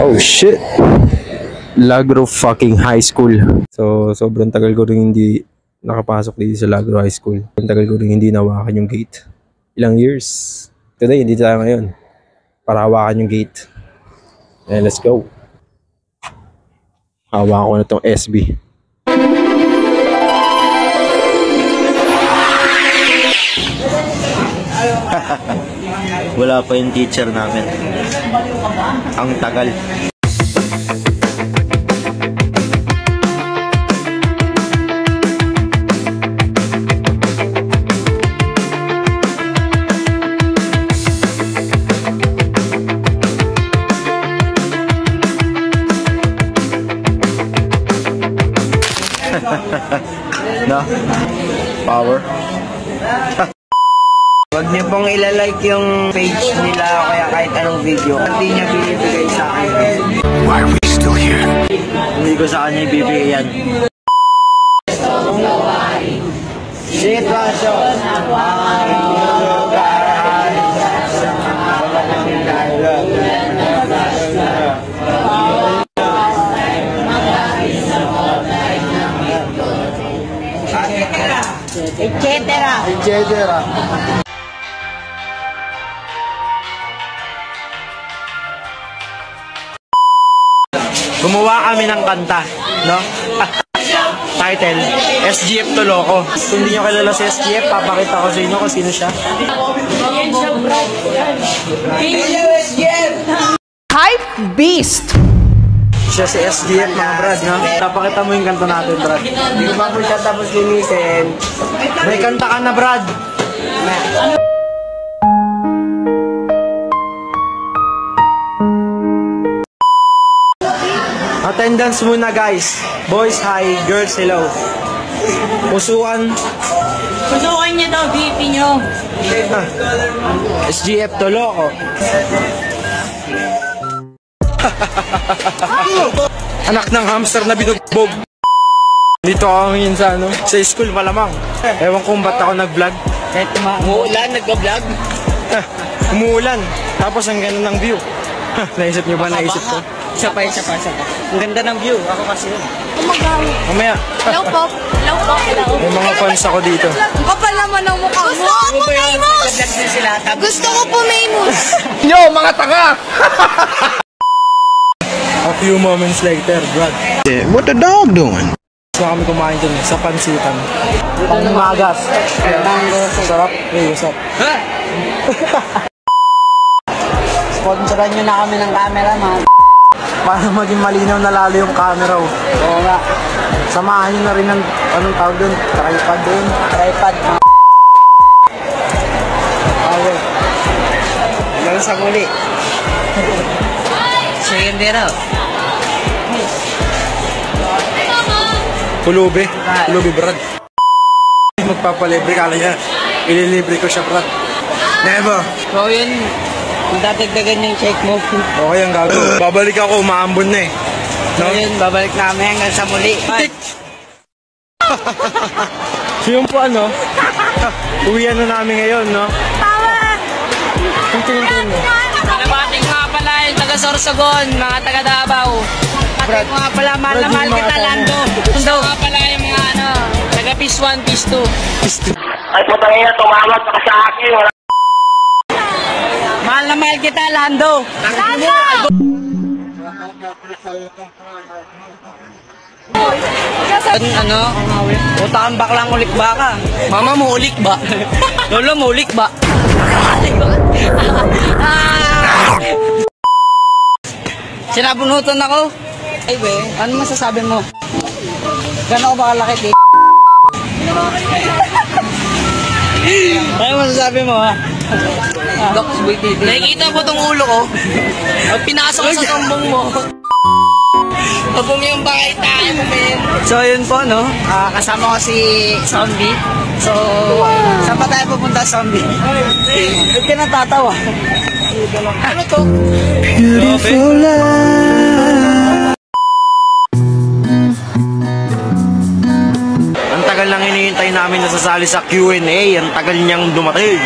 Oh shit. Lagro fucking high school. So sobrang tagal ko rin hindi nakapasok dito sa Lagro High School. Sobrang tagal ko rin hindi nawakan yung gate. Ilang years. Today, hindi tayo ngayon. Para hawakan yung gate. And let's go. Hawakan ko na tong SB. Wala pa yung teacher namin. Ang tagal. No? Power. Huwag niyo pong ilalike yung page nila o kaya kahit anong video. Hindi niya binibigay sa akin. Why are we still here? Hindi ko sa kanya ibibigay yan. Sitwasyon. Etcetera. Gumawa kami ng kanta, no? Title, SGF to Loco. Kung hindi nyo kilala si SGF, papakita ko sa inyo kung sino siya. Hype Beast! Siya si SGF, mga brad, no? Papakita mo yung kanta natin, brad. Hindi ko pa po siya tapos linisin. May kanta ka na, brad. Attendance muna, guys. Boys, hi. Girls, hello. Pusuan. Pusukan niyo daw, BP niyo. SGF to Loco. Anak ng hamster na binugbog. Dito ako ngayon sa school malamang. Ewan kung ba't ako nag-vlog. Kahit umuulan, nag-vlog. Umuulan. Tapos ang ganda ng view. Naisip niyo ba naisip ko? Isa pa. Ang ganda ng view. Ako kasi yun. Mamaya. Hello po. May mga fans ako dito. Ang kapal naman ang mukha mo. Gusto ko po famous. Gusto ko po famous. Yo, mga tanga! A few moments later, Brad. What the dog doing? So kami kumain dun sa pansitan. Pangmagas. Sarap. Hey, what's up? Sponsoran nyo na kami ng camera, man. Para maging malinaw na lalo yung camera. Oo nga. Samahan nyo na rin ng, anong tawag dun? Tripod dun. Tripod, man. Okay. Hanggang sa muli. Second day raw. Pulubi, Brad. Magpapalibre, kala niya. Ililibre ko siya, Brad. Never. So yun, kung dadagdagan yung check mo. Okay, ang gago. Babalik ako, maambon na eh. So yun, babalik namin hanggang sa muli. So yun po uwian na namin ngayon, no? Tama! Tingin mo. Nabating nga pala yung taga Sorsogon, mga taga Davao. Pati ko nga pala, mahal na mahal kita, Lando. Gusto nga pala yung mga taga Peace 1, Peace 2. Ay, puta ngayon, tumawag ka sa akin. Mahal na mahal kita, Lando. Lando! Utang baklang ulik ba ka? Mama mo ulik ba? Lolo mo ulik ba? Sinabunutan ako. Ay be, ano masasabi mo? Gano'n ko ba kalaki, ano masasabi mo, ha? Docs Boy TV. Nakikita mo tong ulo ko? Pag pinasok ko sa tumbong mo. Tubong yung bakay tayo, men. So, yun po, no? Kasama ko si Zombie. So, saan pa tayo pupunta, Zombie? Ba't ka natatawa? Ano to? Beautiful life. Ang tagal nang hinihintay namin na sasali sa Q&A. Ang tagal niyang dumating.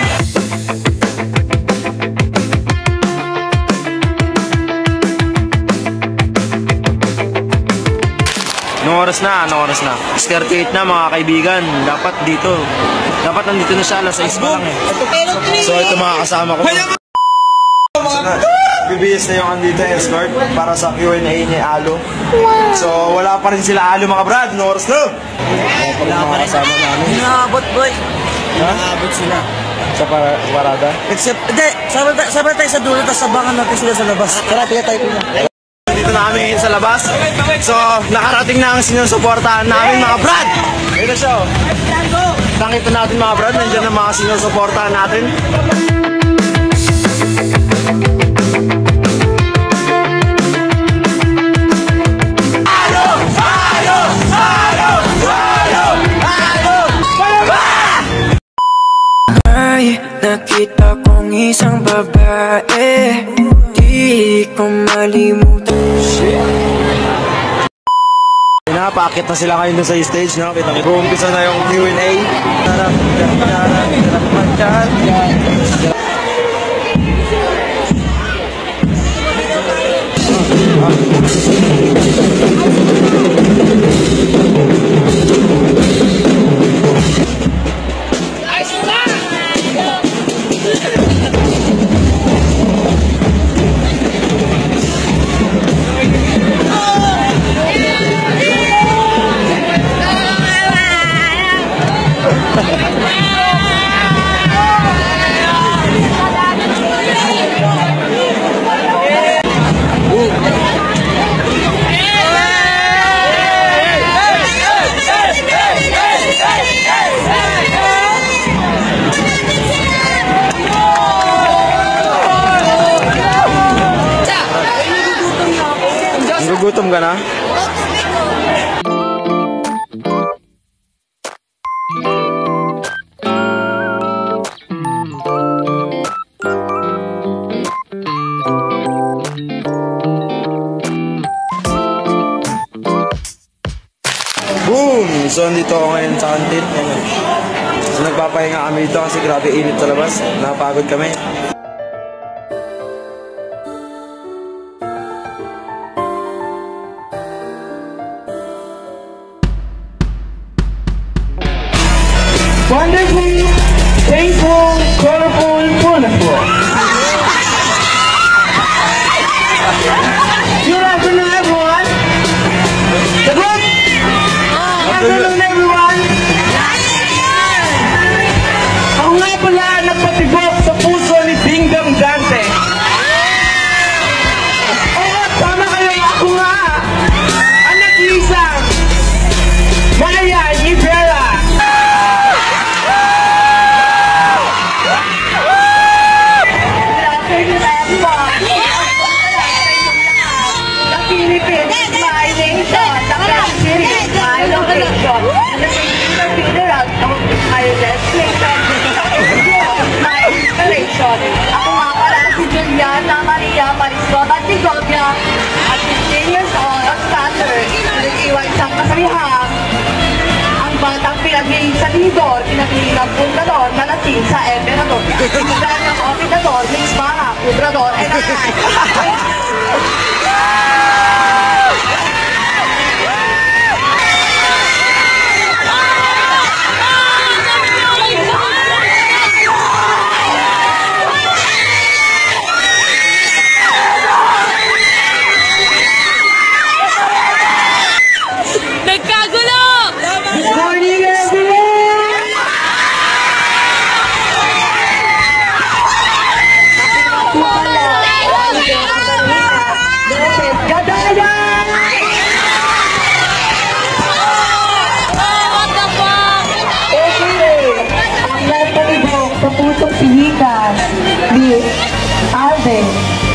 oras na? Anong oras na? 38 na mga kaibigan. Dapat dito. Dapat nandito na siya. Alas 6 pa lang eh. So ito mga kasama ko. BBS na yung andito yung escort para sa Q&A ni Alo. So wala pa rin sila Alo mga brad. Anong oras na? Wala pa rin. Kasama namin. Inaabot, boy. Inaabot sila. Sa parada? Except, hindi. Sabay tayo sa dulo, tapos sabangan natin sila sa labas. Tara, tiga tayo pina. Dito na kami ngayon sa labas. So, nakarating na ang sinusuportahan namin mga brad! Ito siya oh. Nakita natin mga brad, nandiyan ang mga sinusuportahan natin. Ay, nakita kong isang babae, di ko malimutan. Napakit na sila ngayon sa stage, no? Kita ko, umpisa na yung Q&A. Gugutom ka na? Boom! So, andito ako ngayon sa kantin. So, nagpapahinga kami dito kasi grabe init sa labas. Napagod kami. Wonderful, thankful, colorful, wonderful. Good afternoon, everyone. The group. Good afternoon, everyone. Ako nga pala nagpatibok sa puso ni Binggam Dante. Oo, tama kayo. Ako nga. Ang nag-iisang Maya Ibera. Ako nga pala si Juliana Maria Marisol at Tigobia at 15 years old at stature. Nag-iwan isang kasarihan. Ang batang pinaghiling sa Lidor, pinaghiling ng Puntador, malating sa Emperador. Pinaghiling ng Opitador, Minsmara, Pudrador, and pusong pihikan ni Alden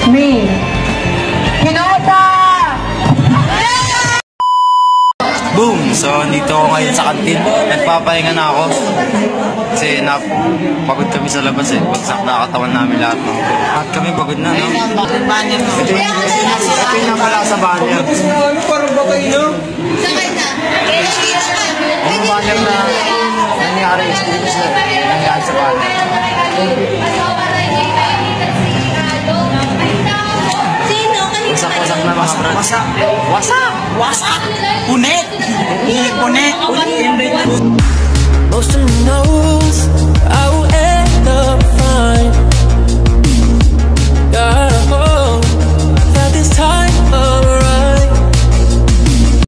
May Kinota! Boom! So, nandito ako ngayon sa kantin. Nagpapahinga na ako. Kasi pagod kami sa labas eh. Bagsak na katawan namin lahat. No? At kami pagod na, no? Ito yung napala sa banner. Parang ba kayo? Yung banner na nangyari experience na nangyari sa banner. Wasak na mga brad. Wasak! Punit! yan.